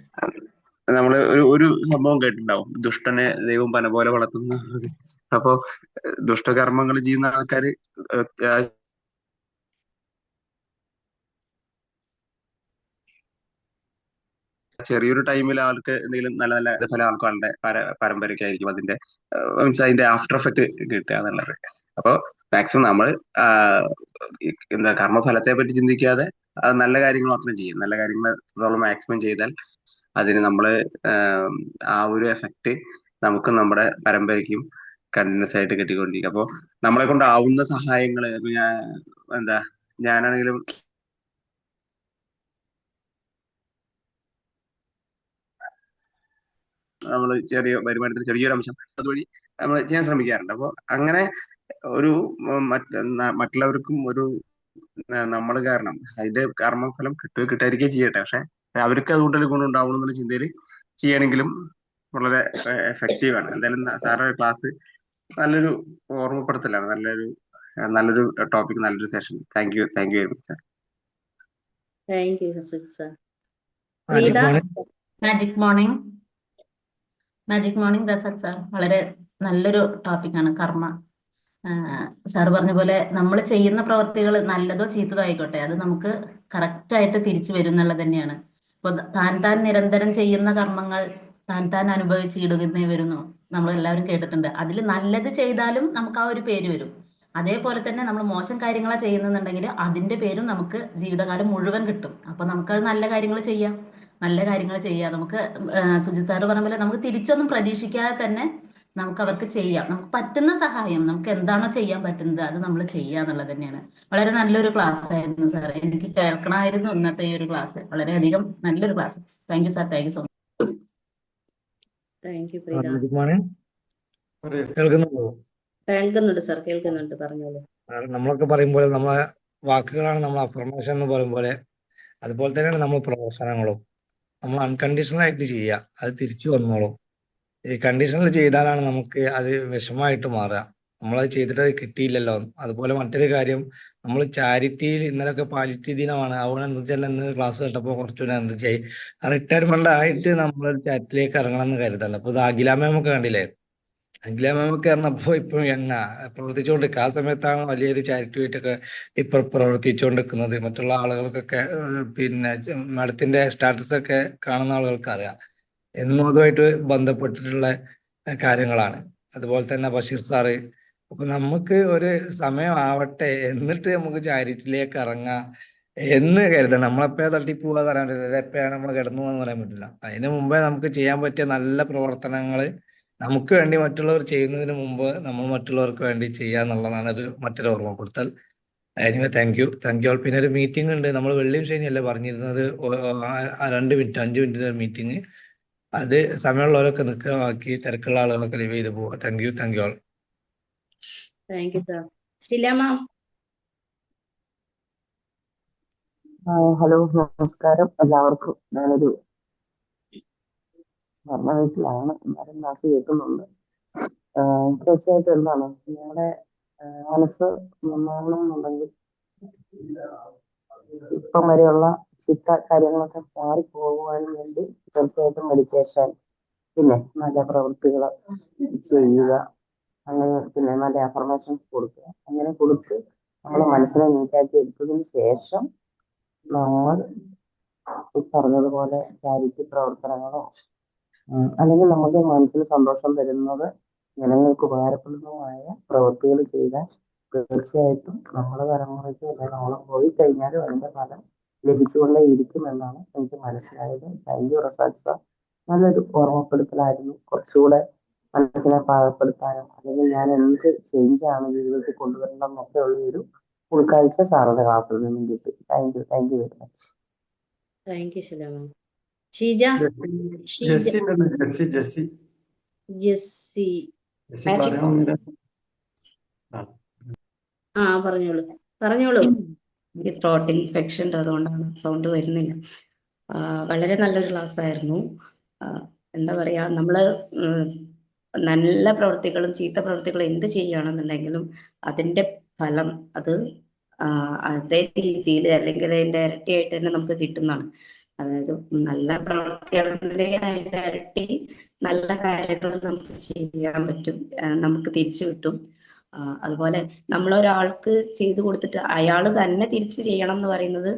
നമ്മള് ഒരു സംഭവം കേട്ടിട്ടുണ്ടാവും, ദുഷ്ടനെ ദൈവം പന പോലെ വളർത്തുന്നു. അപ്പൊ ദുഷ്ടകർമ്മങ്ങൾ ചെയ്യുന്ന ആൾക്കാര് ചെറിയൊരു ടൈമിൽ ആൾക്ക് എന്തെങ്കിലും നല്ല നല്ല ഫലം ആൾക്കാരുടെ പരമ്പരയ്ക്കായിരിക്കും അതിന്റെ മീൻസ് അതിന്റെ ആഫ്റ്റർ എഫക്ട് കിട്ടുക എന്നുള്ളത്. അപ്പൊ മാക്സിമം നമ്മൾ എന്താ കർമ്മഫലത്തെ പറ്റി ചിന്തിക്കാതെ നല്ല കാര്യങ്ങൾ മാത്രം ചെയ്യും. നല്ല കാര്യങ്ങൾ മാക്സിമം ചെയ്താൽ അതിന് നമ്മള് ആ ഒരു എഫക്റ്റ് നമുക്കും നമ്മുടെ പരമ്പരയ്ക്കും കണ്ടിന്യൂസ് ആയിട്ട് കിട്ടിക്കൊണ്ടിരിക്കും. അപ്പൊ നമ്മളെ കൊണ്ടാവുന്ന സഹായങ്ങള് ഞാനാണെങ്കിലും നമ്മൾ ചെറിയ വരുമാനത്തിന് ചെറിയൊരു അംശം അതുവഴി നമ്മൾ ചെയ്യാൻ ശ്രമിക്കാറുണ്ട്. അപ്പോൾ അങ്ങനെ ഒരു മറ്റുള്ളവർക്കും ഒരു നമ്മൾ കാരണം അതിന്റെ കർമ്മഫലം കിട്ടാതിരിക്കുകയും ചെയ്യട്ടെ, പക്ഷെ അവർക്ക് അതുകൊണ്ടൊരു ഗുണം ഉണ്ടാവണം എന്നുള്ള ചിന്തയിൽ ചെയ്യണമെങ്കിലും വളരെ എഫക്റ്റീവ് ആണ്. എന്തായാലും സാറുടെ ക്ലാസ് നല്ലൊരു ഓർമ്മപ്പെടുത്തലാണ്, നല്ലൊരു ടോപ്പിക്, നല്ലൊരു session. Thank you very much sir. Thank you Sujith sir. Magic morning Russell sir. വളരെ നല്ലൊരു ടോപ്പിക്കാണ് കർമ്മ. സാർ പറഞ്ഞ പോലെ നമ്മൾ ചെയ്യുന്ന പ്രവർത്തികൾ നല്ലതോ ചീത്തതോ ആയിക്കോട്ടെ, അത് നമുക്ക് കറക്റ്റായിട്ട് തിരിച്ചു വരും എന്നുള്ളത് തന്നെയാണ്. ഇപ്പൊ താൻ നിരന്തരം ചെയ്യുന്ന കർമ്മങ്ങൾ താൻ അനുഭവിച്ചിടുന്നേ വരുന്നു, നമ്മൾ എല്ലാവരും കേട്ടിട്ടുണ്ട്. അതിൽ നല്ലത് ചെയ്താലും നമുക്ക് ആ ഒരു പേര് വരും. അതേപോലെ തന്നെ നമ്മൾ മോശം കാര്യങ്ങളാണ് ചെയ്യുന്നുണ്ടെങ്കിൽ അതിന്റെ പേരും നമുക്ക് ജീവിതകാലം മുഴുവൻ കിട്ടും. അപ്പൊ നമുക്കത് നല്ല കാര്യങ്ങൾ ചെയ്യാം. നമുക്ക് സുജിത് സാറ് പറഞ്ഞ പോലെ നമുക്ക് തിരിച്ചൊന്നും പ്രതീക്ഷിക്കാതെ തന്നെ നമുക്ക് അവർക്ക് ചെയ്യാം. നമുക്ക് പറ്റുന്ന സഹായം, നമുക്ക് എന്താണോ ചെയ്യാൻ പറ്റുന്നത് അത് നമ്മൾ ചെയ്യുക എന്നുള്ളത് തന്നെയാണ്. വളരെ നല്ലൊരു ക്ലാസ് ആയിരുന്നു സാർ. എനിക്ക് കേൾക്കണമായിരുന്നു ഇന്നത്തെ ഈ ഒരു ക്ലാസ്. വളരെയധികം നല്ലൊരു class. Thank you sir. Thank you so much. Thank U Preetha. Good morning. പറയൂ. കേൾക്കുന്നുണ്ട് സാർ, കേൾക്കുന്നുണ്ട്. പറഞ്ഞോളൂ. നമ്മളൊക്കെ പറയുമ്പോൾ നമ്മളെ വാക്കുകളാണ് നമ്മൾ അഫർമേഷൻ എന്ന് പറയുമ്പോൾ, അതുപോലെ തന്നെയാണ് നമ്മൾ പ്രവർത്തനങ്ങളും. നമ്മൾ അൺകണ്ടീഷണൽ ആയിട്ട് ചെയ്യുക, അത് തിരിച്ചു വന്നോളും. ഈ കണ്ടീഷണൽ ചെയ്താലാണ് നമുക്ക് അത് വിഷമമായിട്ട് മാറുക. നമ്മളത് ചെയ്തിട്ട് അത് കിട്ടിയില്ലല്ലോ. അതുപോലെ മറ്റൊരു കാര്യം, നമ്മൾ ചാരിറ്റിയിൽ ഇന്നലൊക്കെ പാലിറ്റി ദിനമാണ്. അതുകൊണ്ട് എന്താ വെച്ചാൽ ഇന്ന് ക്ലാസ് കേട്ടപ്പോൾ കുറച്ചുകൂടെ എന്താ ചെയ്യും, റിട്ടയർമെന്റ് ആയിട്ട് നമ്മളൊരു ചാരിറ്റിയിലേക്ക് ഇറങ്ങണം എന്ന് കരുതല്ല. അപ്പൊ ഇത് അഖില മാമൊക്കെ കണ്ടില്ലേ, അഖില മാമൊക്കെ പറഞ്ഞപ്പോ ഇപ്പൊ പ്രവർത്തിച്ചുകൊണ്ടിരിക്കുക. ആ സമയത്താണ് വലിയൊരു ചാരിറ്റി ആയിട്ടൊക്കെ ഇപ്പൊ പ്രവർത്തിച്ചുകൊണ്ടിരിക്കുന്നത്. മറ്റുള്ള ആളുകൾക്കൊക്കെ പിന്നെ മാഡത്തിന്റെ സ്റ്റാറ്റസ് ഒക്കെ കാണുന്ന ആളുകൾക്ക് അറിയാം. എന്നും അതുമായിട്ട് ബന്ധപ്പെട്ടിട്ടുള്ള കാര്യങ്ങളാണ്. അതുപോലെ തന്നെ ബഷീർ സാറ്, അപ്പൊ നമുക്ക് ഒരു സമയം ആവട്ടെ, എന്നിട്ട് നമുക്ക് ചാരിറ്റിയിലേക്ക് ഇറങ്ങാം എന്ന് കരുതണം. നമ്മളെപ്പോഴാ തട്ടിപ്പോവാ പറയാൻ പറ്റില്ല, എപ്പോഴാണ് നമ്മൾ കിടന്നു പോകാന്ന് പറയാൻ പറ്റില്ല. അതിന് മുമ്പേ നമുക്ക് ചെയ്യാൻ പറ്റിയ നല്ല പ്രവർത്തനങ്ങൾ നമുക്ക് വേണ്ടി മറ്റുള്ളവർ ചെയ്യുന്നതിന് മുമ്പ് നമ്മൾ മറ്റുള്ളവർക്ക് വേണ്ടി ചെയ്യുക എന്നുള്ളതാണ് മറ്റൊരു ഓർമ്മപ്പെടുത്തൽ. അതിന് താങ്ക് യു ഓൾ. പിന്നെ ഒരു മീറ്റിംഗ് ഉണ്ട്, നമ്മൾ വെള്ളിയും ശനിയല്ലേ പറഞ്ഞിരുന്നത്, 2 മിനിറ്റ് 5 മിനിറ്റ് മീറ്റിംഗ്. അത് സമയമുള്ളവരൊക്കെ നിൽക്കുക, ബാക്കി തിരക്കുള്ള ആളുകളൊക്കെ ലീവ് ചെയ്ത് പോവുക. Thank you all. Thank you sir. Sheela ma'am. Hello, നമസ്കാരം എല്ലാവർക്കും. ഞാനൊരു ഭരണ വീട്ടിലാണ്, എന്നാലും ക്ലാസ് കേൾക്കുന്നുണ്ട്. തീർച്ചയായിട്ടും എന്താണ് നിങ്ങളുടെ മനസ്സ് നന്നാവണമെന്നുണ്ടെങ്കിൽ ഇപ്പം വരെയുള്ള ചിത്ത കാര്യങ്ങളൊക്കെ മാറിപ്പോകുവാൻ വേണ്ടി തീർച്ചയായിട്ടും മെഡിറ്റേഷൻ, പിന്നെ നല്ല പ്രവൃത്തികൾ ചെയ്യുക, അങ്ങനെ പിന്നെ നല്ല അഫർമേഷൻസ് കൊടുക്കുക. അങ്ങനെ കൊടുത്ത് നമ്മൾ മനസ്സിനെ നീറ്റാക്കി എടുത്തതിന് ശേഷം നമ്മൾ ഈ പറഞ്ഞതുപോലെ ചാരിറ്റി പ്രവർത്തനങ്ങളോ അല്ലെങ്കിൽ നമുക്ക് മനസ്സിന് സന്തോഷം തരുന്നത്, ജനങ്ങൾക്ക് ഉപകാരപ്രദമായ പ്രവൃത്തികൾ ചെയ്താൽ തീർച്ചയായിട്ടും നമ്മുടെ തലമുറയ്ക്ക് നമ്മളെ പോയി കഴിഞ്ഞാലും അതിന്റെ ഫലം ലഭിച്ചുകൊണ്ടേ ഇരിക്കുമെന്നാണ് എനിക്ക് മനസ്സിലായത്. Thank you Razak sir. നല്ലൊരു ഓർമ്മപ്പെടുത്തലായിരുന്നു. കുറച്ചുകൂടെ മനസ്സിനെ പാകപ്പെടുത്താനും അല്ലെങ്കിൽ ഞാൻ എന്ത് ചേഞ്ചാണ് ജീവിതത്തിൽ കൊണ്ടുവരണം എന്നൊക്കെ ഉള്ള ഒരു ഉൾക്കാഴ്ച സാറിന്റെ ക്ലാസ്സിൽ നിന്നും കിട്ടി. Thank you very much. Thank you Sheela ma'am. Sheeja. Sheeja. Jessy ഉണ്ടല്ലോ, ജെസ്സി ജെസ്സി. പറയുന്നുണ്ട്. പറഞ്ഞോളൂ. ഈ ത്രോട്ട് ഇൻഫെക്ഷൻ അതുകൊണ്ടാണ് സൗണ്ട് വരുന്നില്ല. വളരെ നല്ലൊരു ക്ലാസ് ആയിരുന്നു. എന്താ പറയാ, നമ്മള് നല്ല പ്രവൃത്തികളും ചീത്ത പ്രവൃത്തികളും എന്ത് ചെയ്യുകയാണെന്നുണ്ടെങ്കിലും അതിന്റെ ഫലം അത് അതേ രീതിയിൽ അല്ലെങ്കിൽ അതിന്റെ ഇരട്ടിയായിട്ട് തന്നെ നമുക്ക് കിട്ടുന്നതാണ്. അതായത് നല്ല പ്രവൃത്തിയാണെന്നുണ്ടെങ്കിൽ അതിന്റെ ഇരട്ടി നല്ല കാര്യങ്ങൾ നമുക്ക് ചെയ്യാൻ പറ്റും, നമുക്ക് തിരിച്ചു കിട്ടും. അതുപോലെ നമ്മളൊരാൾക്ക് ചെയ്തു കൊടുത്തിട്ട് അയാൾ തന്നെ തിരിച്ച് ചെയ്യണം എന്ന് പറയുന്നത്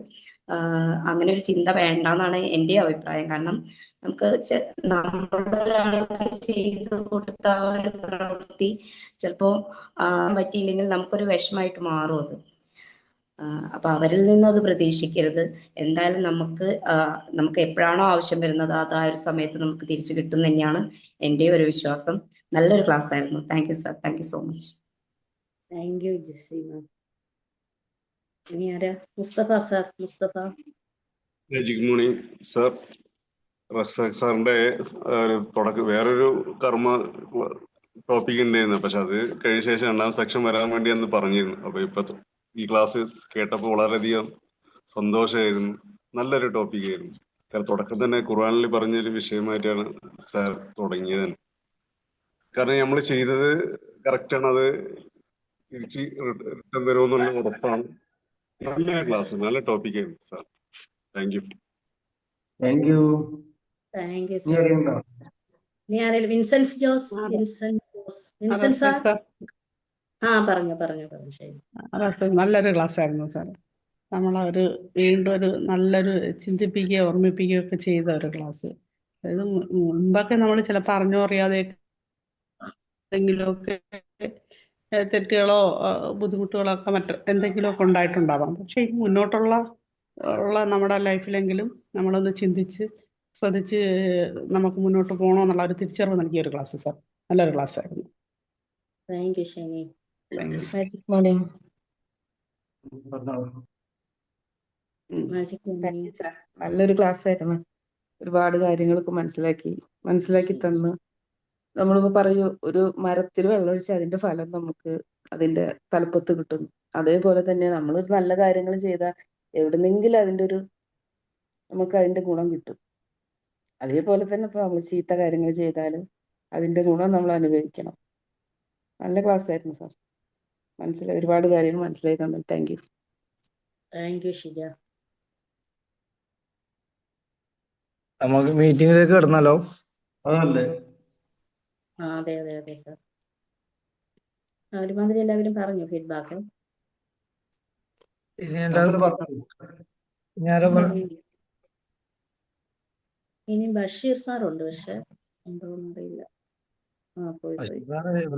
അങ്ങനെ ഒരു ചിന്ത വേണ്ടെന്നാണ് എൻ്റെ അഭിപ്രായം. കാരണം നമുക്ക് നമ്മളൊരാൾക്ക് ചെയ്തു കൊടുത്ത ആ ഒരു പ്രവൃത്തി ചിലപ്പോ പറ്റിയില്ലെങ്കിൽ നമുക്കൊരു വിഷമായിട്ട് മാറും അത്. അപ്പൊ അവരിൽ നിന്ന് അത് പ്രതീക്ഷിക്കരുത്. എന്തായാലും നമുക്ക് എപ്പോഴാണോ ആവശ്യം വരുന്നത് അത് ആ ഒരു സമയത്ത് നമുക്ക് തിരിച്ചു കിട്ടും തന്നെയാണ് എൻ്റെ ഒരു വിശ്വാസം. നല്ലൊരു ക്ലാസ് ആയിരുന്നു. Thank you sir. Thank you so much. Thank you Jessy ma'am. ഇനി ആരാ? Mustafa sir. Mustafa. Good morning sir. Razak സാറിന്റെ വേറൊരു കർമ്മ ടോപ്പിക് ഉണ്ടായിരുന്നു, പക്ഷെ അത് കഴിഞ്ഞ ശേഷം 2ാം സെക്ഷൻ വരാൻ വേണ്ടി അന്ന് പറഞ്ഞിരുന്നു. അപ്പൊ ഇപ്പൊ ഈ ക്ലാസ് കേട്ടപ്പോൾ വളരെയധികം സന്തോഷമായിരുന്നു. നല്ലൊരു ടോപ്പിക് ആയിരുന്നു. കാരണം തുടക്കം തന്നെ ഖുർആനിൽ പറഞ്ഞൊരു വിഷയമായിട്ടാണ് സാർ തുടങ്ങിയത്. കാരണം നമ്മൾ ചെയ്തത് കറക്റ്റാണ്, അത് തിരിച്ച് റിട്ടേൺ വരുമെന്നുള്ള ഉറപ്പാണ്. നല്ല ക്ലാസ്, നല്ല ടോപ്പിക് ആയിരുന്നു sir. Thank you. Thank you. Thank you നീ സാർ. അറിയണ്ടോ? ഇനി ആരെങ്കിലും? Vincent Jose. Vincent sir. പറഞ്ഞു. ശരി. നല്ലൊരു ക്ലാസ് ആയിരുന്നു സാർ. നമ്മളൊരു വീണ്ടും ഒരു നല്ലൊരു ചിന്തിപ്പിക്കുകയോ ഓർമ്മിപ്പിക്കുകയോ ഒക്കെ ചെയ്ത ഒരു ക്ലാസ്. അതായത് മുമ്പൊക്കെ നമ്മൾ ചിലപ്പോൾ അറിഞ്ഞോ അറിയാതെ എന്തെങ്കിലുമൊക്കെ തെറ്റുകളോ ബുദ്ധിമുട്ടുകളോ ഒക്കെ എന്തെങ്കിലുമൊക്കെ ഉണ്ടായിട്ടുണ്ടാവാം. പക്ഷെ ഈ മുന്നോട്ടുള്ള നമ്മുടെ ലൈഫിലെങ്കിലും നമ്മളൊന്ന് ചിന്തിച്ച് ശ്രദ്ധിച്ച് നമുക്ക് മുന്നോട്ട് പോകണോ എന്നുള്ള ഒരു തിരിച്ചറിവ് നൽകിയ ഒരു ക്ലാസ് സാർ. നല്ലൊരു ക്ലാസ് ആയിരുന്നു. Thank U Sheni. നല്ലൊരു ക്ലാസ് ആയിരുന്നു. ഒരുപാട് കാര്യങ്ങളൊക്കെ മനസ്സിലാക്കി തന്നു. നമ്മളിപ്പോ പറയൂ, ഒരു മരത്തിൽ വെള്ളമൊഴിച്ച് അതിന്റെ ഫലം നമുക്ക് അതിന്റെ തലപ്പത്ത് കിട്ടും. അതേപോലെ തന്നെ നമ്മൾ നല്ല കാര്യങ്ങൾ ചെയ്താൽ എവിടുന്നെങ്കിലും നമുക്ക് അതിന്റെ ഗുണം കിട്ടും. അതേപോലെ തന്നെ ഇപ്പൊ നമ്മൾ ചീത്ത കാര്യങ്ങൾ ചെയ്താലും അതിന്റെ ഗുണം നമ്മൾ അനുഭവിക്കണം. നല്ല ക്ലാസ് ആയിരുന്നു സാർ. ഒരുപാട് കാര്യങ്ങൾ മനസ്സിലായി തന്നു. Thank you. Thank U Shija. നമുക്ക് മീറ്റിംഗിലേക്ക് കിടന്നാലോ? അതല്ലേ? അതെ സാർ. ഒരുമാതിരി എല്ലാവരും പറഞ്ഞു ഫീഡ്ബാക്ക്. ഇനി ബഷീർ സാർ ഉണ്ട്, പക്ഷെ എന്തോന്നും അറിയില്ല. ആ പോയി പോയി.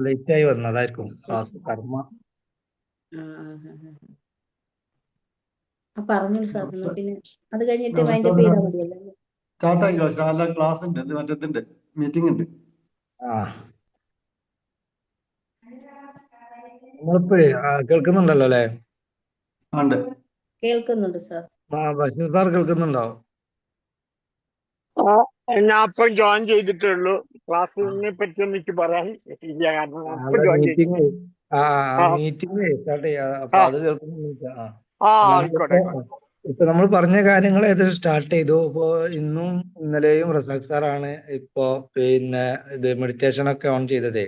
ലേറ്റ് ആയി വന്നതായിരിക്കും ക്ലാസ് കർമ്മ. ആ ആ ആ ആ. ആ പറഞ്ഞോളൂ സാർ. എന്നാ പിന്നെ അത് കഴിഞ്ഞിട്ട് വൈൻഡപ്പ് ചെയ്താൽ മതിയല്ലോ. സ്റ്റാർട്ടായില്ലോ? അല്ല, ക്ലാസ് ഉണ്ട്, ഇത് മറ്റേതുണ്ട്, മീറ്റിംഗ് ഉണ്ട്. ആ നമ്മളിപ്പോഴേ കേൾക്കുന്നുണ്ടല്ലോ അല്ലേ? ഉണ്ട്. കേൾക്കുന്നുണ്ട് സാർ. ബഷീർ സാർ കേൾക്കുന്നുണ്ടോ? ഞാൻ ഇപ്പം ജോയിൻ ചെയ്തിട്ടേ ഉള്ളൂ. ക്ലാസ്സിനെ പറ്റി ഒന്നും എനിക്ക് പറയാൻ ഇല്ല, കാരണം ഞാൻ ഇപ്പം ജോയിൻ മീറ്റിംഗ് ചെയ്തിട്ടുള്ളൂ. മീറ്റിംഗ് സ്റ്റാർട്ട് ചെയ്യാം. അപ്പൊ ആ അത് കേൾക്കുന്നില്ല. ആയിക്കോട്ടെ ആയിക്കോട്ടെ. ഇപ്പൊ നമ്മൾ പറഞ്ഞ കാര്യങ്ങൾ ഏകദേശം സ്റ്റാർട്ട് ചെയ്തു. ഇപ്പോ ഇന്നും ഇന്നലെയും റസാഖ് സാറാണ് ഇപ്പോ പിന്നെ ഇത് മെഡിറ്റേഷൻ ഒക്കെ ഓൺ ചെയ്തതേ.